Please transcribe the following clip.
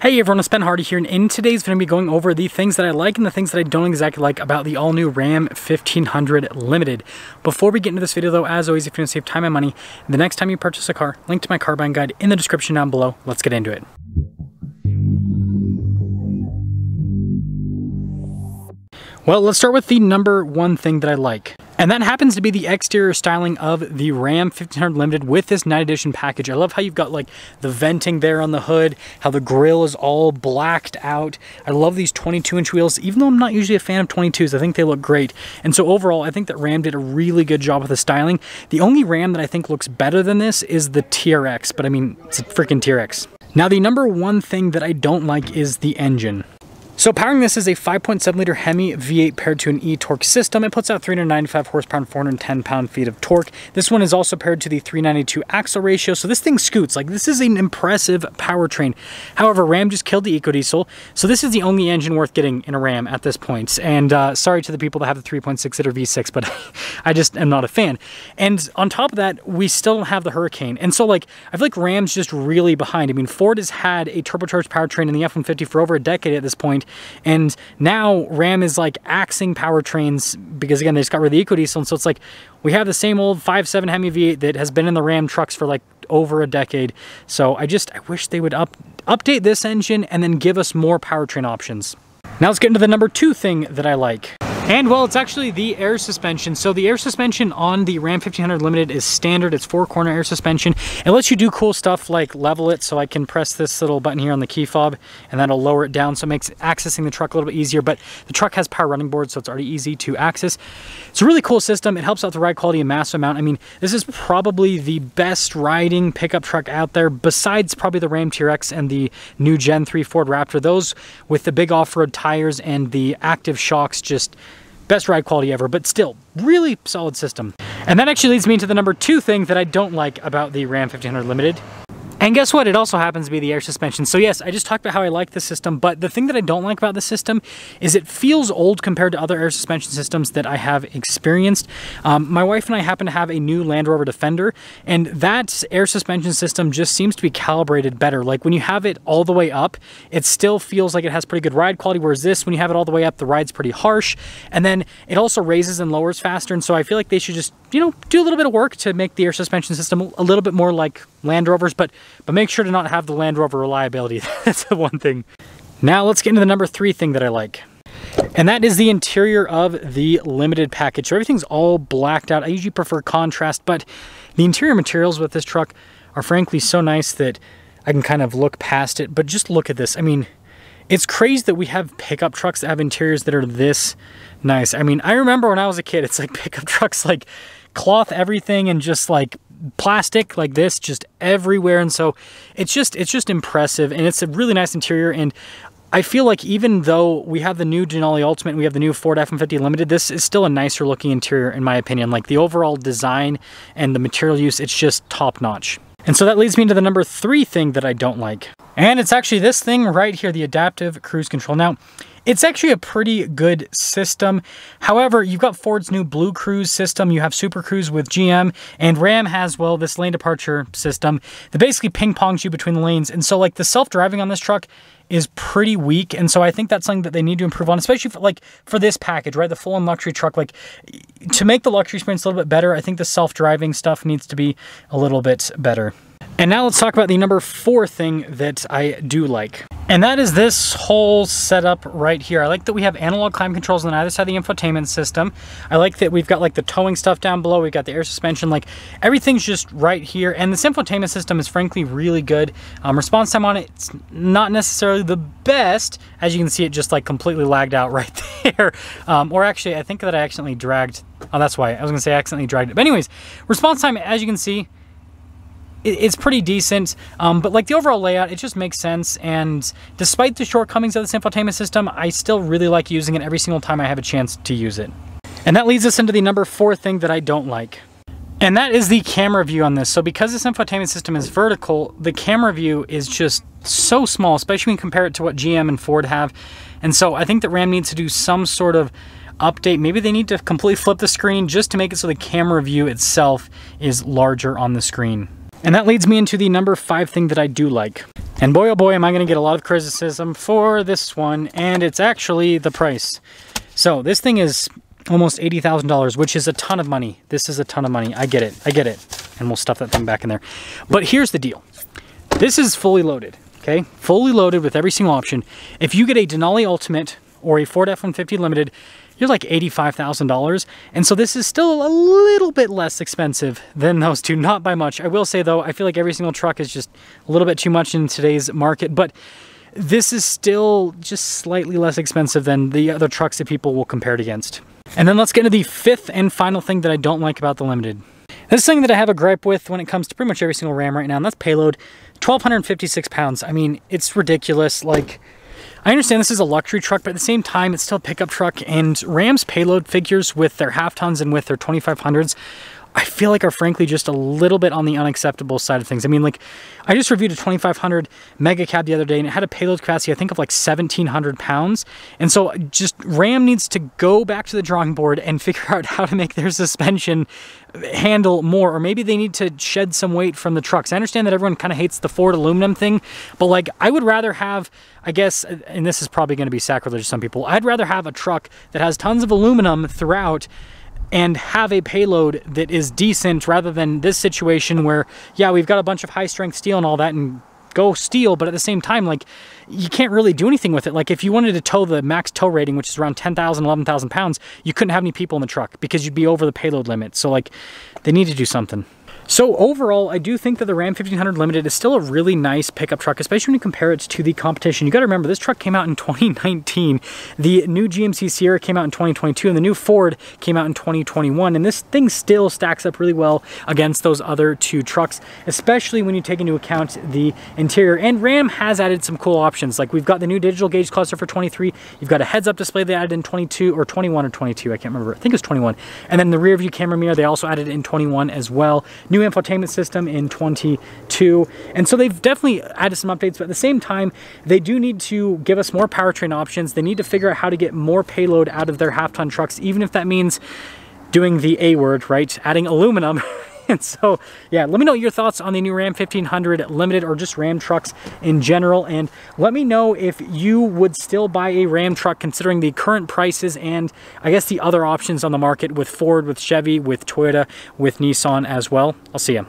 Hey everyone, it's Ben Hardy here, and in today's video, I'm going to be going over the things that I like and the things that I don't exactly like about the all-new Ram 1500 Limited. Before we get into this video though, as always, if you want to save time and money, the next time you purchase a car, link to my car buying guide in the description down below. Let's get into it. Well, let's start with the number one thing that I like. And that happens to be the exterior styling of the Ram 1500 Limited with this night edition package. I love how you've got like the venting there on the hood, how the grille is all blacked out. I love these 22-inch wheels, even though I'm not usually a fan of 22s. I think they look great. And so overall, I think that Ram did a really good job with the styling. The only Ram that I think looks better than this is the TRX, but I mean, it's a freaking TRX. Now, the number one thing that I don't like is the engine. So powering this is a 5.7 liter Hemi V8 paired to an e-torque system. It puts out 395 horsepower and 410 pound-feet of torque. This one is also paired to the 392 axle ratio, so this thing scoots. Like, this is an impressive powertrain. However, Ram just killed the EcoDiesel, so this is the only engine worth getting in a Ram at this point. And sorry to the people that have the 3.6 liter V6, but I just am not a fan. And on top of that, we still don't have the Hurricane. And so, like, I feel like Ram's just really behind. I mean, Ford has had a turbocharged powertrain in the F-150 for over a decade at this point. And now Ram is like axing powertrains because, again, they just got rid of the EcoDiesel. And so it's like we have the same old 5.7 Hemi V8 that has been in the Ram trucks for like over a decade. So I wish they would update this engine and then give us more powertrain options. Now let's get into the number two thing that I like. And well, it's actually the air suspension. So the air suspension on the Ram 1500 Limited is standard. It's 4-corner air suspension. It lets you do cool stuff like level it. So I can press this little button here on the key fob and that'll lower it down. So it makes accessing the truck a little bit easier, but the truck has power running boards, so it's already easy to access. It's a really cool system. It helps out the ride quality a massive amount. I mean, this is probably the best riding pickup truck out there besides probably the Ram TRX and the new Gen 3 Ford Raptor. Those with the big off-road tires and the active shocks, just best ride quality ever, but still, really solid system. And that actually leads me to the number two thing that I don't like about the Ram 1500 Limited. And guess what? It also happens to be the air suspension. So yes, I just talked about how I like the system, but the thing that I don't like about the system is it feels old compared to other air suspension systems that I have experienced. My wife and I happen to have a new Land Rover Defender, and that air suspension system just seems to be calibrated better. Like when you have it all the way up, it still feels like it has pretty good ride quality, whereas this, when you have it all the way up, the ride's pretty harsh. And then it also raises and lowers faster, and so I feel like they should just, you know, do a little bit of work to make the air suspension system a little bit more like Land Rovers, but make sure to not have the Land Rover reliability. That's the one thing. Now let's get into the number three thing that I like. And that is the interior of the Limited package. So everything's all blacked out. I usually prefer contrast, but the interior materials with this truck are frankly so nice that I can kind of look past it. But just look at this. I mean, it's crazy that we have pickup trucks that have interiors that are this nice. I mean, I remember when I was a kid, it's like pickup trucks, like cloth everything and just like plastic like this just everywhere. And so it's just impressive, and it's a really nice interior. And I feel like even though we have the new Denali Ultimate and we have the new Ford F-150 Limited, this is still a nicer looking interior in my opinion. Like the overall design and the material use, it's just top notch. And so that leads me into the number three thing that I don't like. And it's actually this thing right here, the adaptive cruise control. Now, it's actually a pretty good system. However, you've got Ford's new Blue Cruise system, you have Super Cruise with GM, and Ram has, well, this lane departure system that basically ping-pongs you between the lanes. And so, like, the self-driving on this truck is pretty weak, and so I think that's something that they need to improve on, especially for this package, right? The full-on luxury truck. Like, to make the luxury experience a little bit better, I think the self-driving stuff needs to be a little bit better. And now let's talk about the number four thing that I do like. And that is this whole setup right here. I like that we have analog climate controls on either side of the infotainment system. I like that we've got like the towing stuff down below. We've got the air suspension, like everything's just right here. And this infotainment system is frankly really good. Response time on it, it's not necessarily the best. As you can see, it just like completely lagged out right there. Or actually, I think that I accidentally dragged. Oh, that's why. I was gonna say I accidentally dragged it. But anyways, response time, as you can see, it's pretty decent, but like the overall layout, it just makes sense. And despite the shortcomings of this infotainment system, I still really like using it every single time I have a chance to use it. And that leads us into the number four thing that I don't like. And that is the camera view on this. So because this infotainment system is vertical, the camera view is just so small, especially when you compare it to what GM and Ford have. And so I think that Ram needs to do some sort of update. Maybe they need to completely flip the screen just to make it so the camera view itself is larger on the screen. And that leads me into the number 5 thing that I do like. And boy, oh boy, am I going to get a lot of criticism for this one, and it's actually the price. So this thing is almost $80,000, which is a ton of money. This is a ton of money. I get it. I get it. And we'll stuff that thing back in there. But here's the deal. This is fully loaded, okay? Fully loaded with every single option. If you get a Denali Ultimate or a Ford F-150 Limited, you're like $85,000. And so this is still a little bit less expensive than those two, not by much. I will say though, I feel like every single truck is just a little bit too much in today's market, but this is still just slightly less expensive than the other trucks that people will compare it against. And then let's get into the 5th and final thing that I don't like about the Limited. This is something that I have a gripe with when it comes to pretty much every single Ram right now, and that's Payload. 1,256 pounds. I mean, it's ridiculous. Like, I understand this is a luxury truck, but at the same time, it's still a pickup truck, and Ram's Payload figures with their half tons and with their 2500s, I feel like are frankly just a little bit on the unacceptable side of things. I mean, like, I just reviewed a 2500 mega cab the other day, and it had a payload capacity, I think, of like 1,700 pounds. And so just Ram needs to go back to the drawing board and figure out how to make their suspension handle more, or maybe they need to shed some weight from the trucks. I understand that everyone kind of hates the Ford aluminum thing, but like, I would rather have, I guess, and this is probably going to be sacrilege to some people, I'd rather have a truck that has tons of aluminum throughout and have a payload that is decent rather than this situation where, yeah, we've got a bunch of high strength steel and all that, and go steel, but at the same time, like, you can't really do anything with it. Like, if you wanted to tow the max tow rating, which is around 10,000, 11,000 pounds, you couldn't have any people in the truck because you'd be over the payload limit. So like, they need to do something. So overall, I do think that the Ram 1500 Limited is still a really nice pickup truck, especially when you compare it to the competition. You got to remember, this truck came out in 2019. The new GMC Sierra came out in 2022, and the new Ford came out in 2021. And this thing still stacks up really well against those other two trucks, especially when you take into account the interior. And Ram has added some cool options. Like, we've got the new digital gauge cluster for 23. You've got a heads-up display they added in 22 or 21 or 22. I can't remember. I think it was 21. And then the rear view camera mirror, they also added in 21 as well. New infotainment system in 22. And so they've definitely added some updates, but at the same time, they do need to give us more powertrain options. They need to figure out how to get more payload out of their half-ton trucks, even if that means doing the A word, right? Adding aluminum. And so, yeah, let me know your thoughts on the new Ram 1500 Limited or just Ram trucks in general. And let me know if you would still buy a Ram truck considering the current prices and I guess the other options on the market with Ford, with Chevy, with Toyota, with Nissan as well. I'll see you.